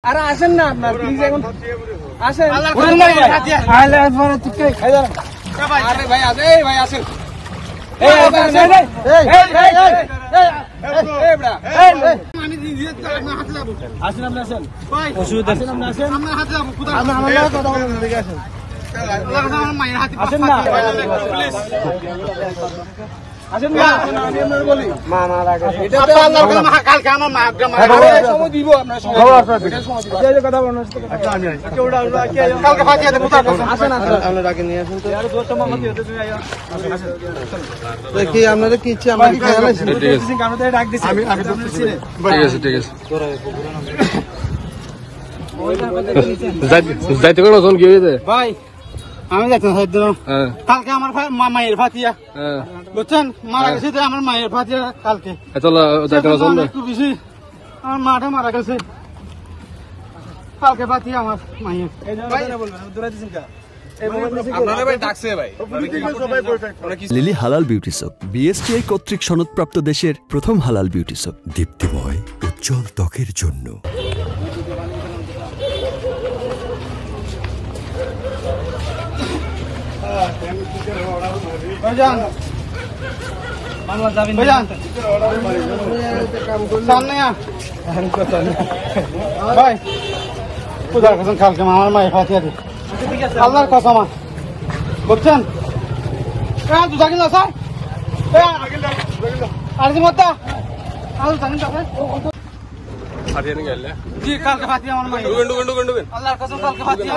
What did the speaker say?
আরে আসেন না আপনার প্লিজ এখন আসেন আরে ভাই আসেন এই ভাই আসেন আসেন আপনি আসেন আসেন না আসেন না আমি আপনার বলি এটা তো আল্লাহর কালকে আমার মা সময় দিব আপনার সময় দিব এই কথা বলুন কালকে ফাটিয়ে দেব আসেন আপনারা ডাকে নিয়ে আসেন তো আর দোস্ত মামাতি হতে তুমি আইও দেখি আপনারা কি ইচ্ছা আমার খেয়াল আছে ঠিক আছে আমরা ডাক দিছি আমি ঠিক আছে যাইতে কোন কোন কি হইছে ভাই আমি যাচ্ছি কালকে আমার মায়ের ফাতিয়া বুঝছেন মারা গেছে আমার মায়ের ফাতিয়া কালকে একটু বেশি আমার মাটা মারা গেছে কালকে ফাতিয়া আমার মায়ের লিলি হালাল বিউটি সোপ বিএসটিআই কর্তৃক সনদপ্রাপ্ত দেশের প্রথম হালাল বিউটি সোপ দীপ্তিময় উজ্জ্বল ত্বকের জন্য। ভাই পূজার কসম কালকে আমার মায়ের ফাতিয়া দি আল্লাহর কসম বুঝছেন দুধা কিনা স্যার আর কি মত জি কালকে ফাতিয়া আমার মায়ের আল্লাহর কসম কালকে ফাতিয়া